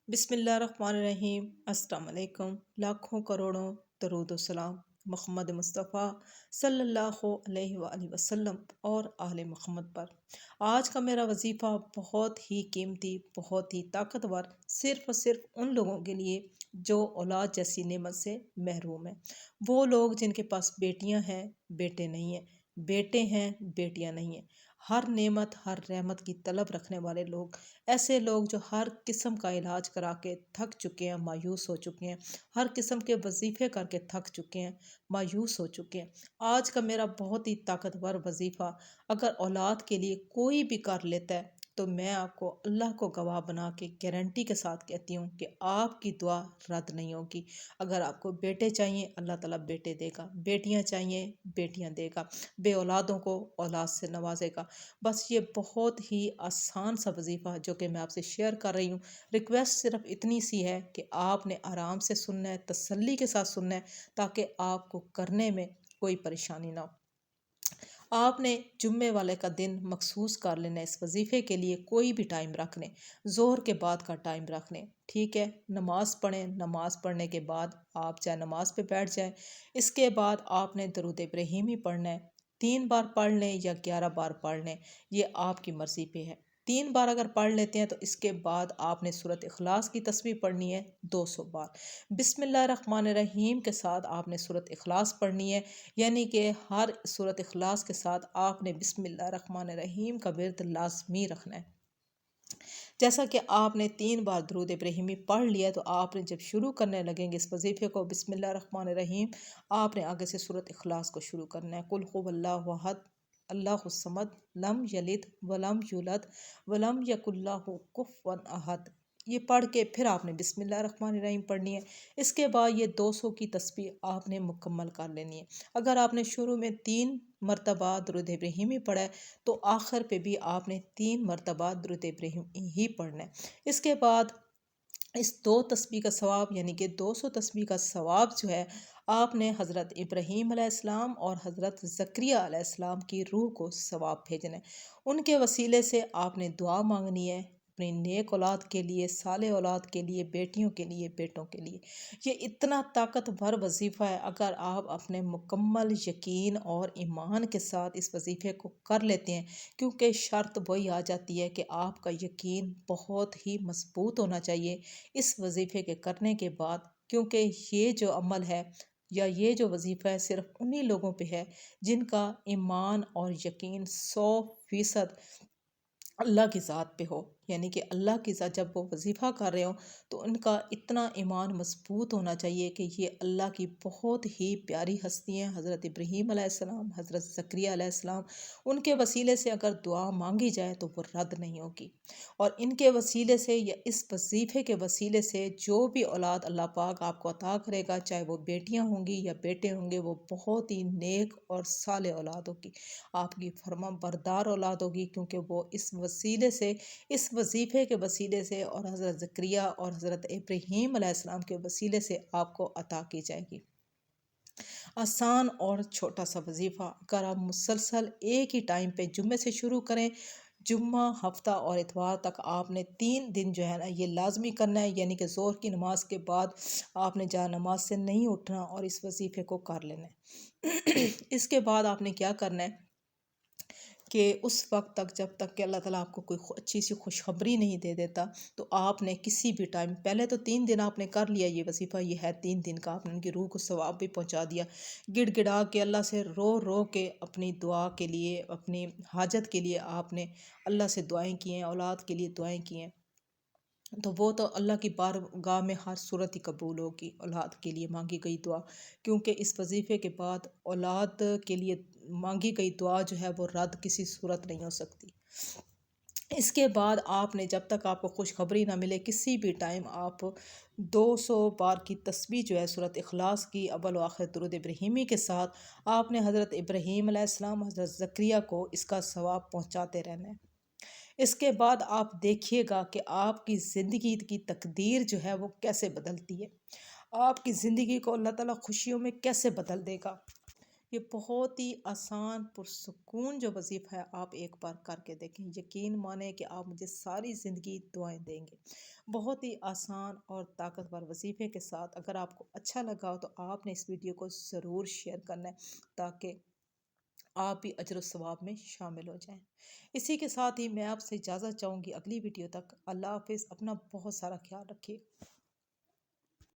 بسم اللہ الرحمن الرحیم۔ السلام علیکم، لاکھوں کروڑوں درود و سلام محمد مصطفیٰ صلی اللہ علیہ وآلہ وسلم اور آل محمد پر۔ آج کا میرا وظیفہ بہت ہی قیمتی، بہت ہی طاقتور، صرف اور صرف ان لوگوں کے لیے جو اولاد جیسی نعمت سے محروم ہیں۔ وہ لوگ جن کے پاس بیٹیاں ہیں، بیٹے نہیں ہیں، بیٹے ہیں، بیٹیاں نہیں ہیں۔ ہر نعمت، ہر رحمت کی طلب رکھنے والے لوگ، ایسے لوگ جو ہر قسم کا علاج کرا کے تھک چکے ہیں، مایوس ہو چکے ہیں، ہر قسم کے وظیفے کر کے تھک چکے ہیں، مایوس ہو چکے ہیں۔ آج کا میرا بہت ہی طاقتور وظیفہ اگر اولاد کے لیے کوئی بھی کر لیتا ہے تو میں آپ کو اللہ کو گواہ بنا کے گارنٹی کے ساتھ کہتی ہوں کہ آپ کی دعا رد نہیں ہوگی۔ اگر آپ کو بیٹے چاہیے، اللہ تعالیٰ بیٹے دے گا، بیٹیاں چاہیے، بیٹیاں دے گا، بے اولادوں کو اولاد سے نوازے گا۔ بس یہ بہت ہی آسان سا وظیفہ جو کہ میں آپ سے شیئر کر رہی ہوں۔ ریکویسٹ صرف اتنی سی ہے کہ آپ نے آرام سے سننا ہے، تسلی کے ساتھ سننا ہے، تاکہ آپ کو کرنے میں کوئی پریشانی نہ ہو۔ آپ نے جمعے والے کا دن مخصوص کر لینا ہے اس وظیفے کے لیے، کوئی بھی ٹائم رکھ لیں، ظہر کے بعد کا ٹائم رکھ لیں، ٹھیک ہے؟ نماز پڑھیں، نماز پڑھنے کے بعد آپ چاہے نماز پہ بیٹھ جائیں۔ اس کے بعد آپ نے درود ابراہیمی پڑھنا ہے، 3 بار پڑھ لیں یا 11 بار پڑھ لیں، یہ آپ کی مرضی پہ ہے۔ 3 بار اگر پڑھ لیتے ہیں تو اس کے بعد آپ نے سورۃ اخلاص کی تسبیح پڑھنی ہے 200 بار۔ بسم اللہ الرحمن الرحیم کے ساتھ آپ نے سورۃ اخلاص پڑھنی ہے، یعنی کہ ہر سورۃ اخلاص کے ساتھ آپ نے بسم اللہ الرحمن الرحیم کا ورد لازمی رکھنا ہے۔ جیسا کہ آپ نے 3 بار درود ابراہیمی پڑھ لیا تو آپ نے جب شروع کرنے لگیں گے اس وظیفے کو، بسم اللہ الرحمن الرحیم، آپ نے آگے سے سورۃ اخلاص کو شروع کرنا ہے۔ قل هو اللہ احد اللہ الصمد لم یلد ولم یولد ولم یکن لہ کفوا احد، یہ پڑھ کے پھر آپ نے بسم اللہ الرحمن الرحیم پڑھنی ہے۔ اس کے بعد یہ 200 کی تسبیح آپ نے مکمل کر لینی ہے۔ اگر آپ نے شروع میں 3 مرتبہ درود ابراہیمی پڑھا ہے تو آخر پہ بھی آپ نے 3 مرتبہ درود ابراہیمی ہی پڑھنا ہے۔ اس کے بعد اس 2 تسبیح کا ثواب یعنی کہ 200 تسبیح کا ثواب جو ہے، آپ نے حضرت ابراہیم علیہ السلام اور حضرت زکریا علیہ السلام کی روح کو ثواب بھیجنا ہے۔ ان کے وسیلے سے آپ نے دعا مانگنی ہے اپنی نیک اولاد کے لیے، صالح اولاد کے لیے، بیٹیوں کے لیے، بیٹوں کے لیے۔ یہ اتنا طاقتور وظیفہ ہے، اگر آپ اپنے مکمل یقین اور ایمان کے ساتھ اس وظیفے کو کر لیتے ہیں، کیونکہ شرط وہی آ جاتی ہے کہ آپ کا یقین بہت ہی مضبوط ہونا چاہیے اس وظیفے کے کرنے کے بعد، کیونکہ یہ جو عمل ہے یا یہ جو وظیفہ ہے صرف انہی لوگوں پہ ہے جن کا ایمان اور یقین 100% اللہ کی ذات پہ ہو، یعنی کہ اللہ کی ذات جب وہ وظیفہ کر رہے ہوں تو ان کا اتنا ایمان مضبوط ہونا چاہیے کہ یہ اللہ کی بہت ہی پیاری ہستی ہیں، حضرت ابراہیم علیہ السلام، حضرت زکریا علیہ السلام، ان کے وسیلے سے اگر دعا مانگی جائے تو وہ رد نہیں ہوگی۔ اور ان کے وسیلے سے یا اس وظیفے کے وسیلے سے جو بھی اولاد اللہ پاک آپ کو عطا کرے گا، چاہے وہ بیٹیاں ہوں گی یا بیٹے ہوں گے، وہ بہت ہی نیک اور صالح اولاد ہوگی، آپ کی فرما بردار اولاد ہوگی، کیونکہ وہ اس وسیلے سے، اس وظیفے کے وسیلے سے اور حضرت زکریا اور حضرت ابراہیم علیہ السلام کے وسیلے سے آپ کو عطا کی جائے گی۔ آسان اور چھوٹا سا وظیفہ، اگر آپ مسلسل ایک ہی ٹائم پہ جمعے سے شروع کریں، جمعہ، ہفتہ اور اتوار تک آپ نے 3 دن جو ہے نا یہ لازمی کرنا ہے، یعنی کہ ظہر کی نماز کے بعد آپ نے جہاں نماز سے نہیں اٹھنا اور اس وظیفے کو کر لینا ہے۔ اس کے بعد آپ نے کیا کرنا ہے کہ اس وقت تک جب تک کہ اللہ تعالیٰ آپ کو کوئی اچھی سی خوشخبری نہیں دے دیتا، تو آپ نے کسی بھی ٹائم، پہلے تو 3 دن آپ نے کر لیا یہ وظیفہ، یہ ہے 3 دن کا، آپ نے ان کی روح کو ثواب بھی پہنچا دیا، گڑ گڑا کے اللہ سے رو رو کے اپنی دعا کے لیے، اپنی حاجت کے لیے آپ نے اللہ سے دعائیں کی ہیں، اولاد کے لیے دعائیں کی ہیں، تو وہ تو اللہ کی بارگاہ میں ہر صورت ہی قبول ہوگی اولاد کے لیے مانگی گئی دعا، کیونکہ اس وظیفے کے بعد اولاد کے لیے مانگی گئی دعا جو ہے وہ رد کسی صورت نہیں ہو سکتی۔ اس کے بعد آپ نے جب تک آپ کو خوشخبری نہ ملے، کسی بھی ٹائم آپ 200 بار کی تسبیح جو ہے سورۃ اخلاص کی اول و آخر درود ابراہیمی کے ساتھ، آپ نے حضرت ابراہیم علیہ السلام، حضرت زکریا کو اس کا ثواب پہنچاتے رہنا ہے۔ اس کے بعد آپ دیکھیے گا کہ آپ کی زندگی کی تقدیر جو ہے وہ کیسے بدلتی ہے، آپ کی زندگی کو اللہ تعالیٰ خوشیوں میں کیسے بدل دے گا۔ یہ بہت ہی آسان پرسکون جو وظیفہ ہے، آپ ایک بار کر کے دیکھیں، یقین مانیں کہ آپ مجھے ساری زندگی دعائیں دیں گے۔ بہت ہی آسان اور طاقتور وظیفے کے ساتھ اگر آپ کو اچھا لگا ہو تو آپ نے اس ویڈیو کو ضرور شیئر کرنا ہے، تاکہ آپ بھی اجر و ثواب میں شامل ہو جائیں۔ اسی کے ساتھ ہی میں آپ سے اجازت چاہوں گی، اگلی ویڈیو تک اللہ حافظ، اپنا بہت سارا خیال رکھیے۔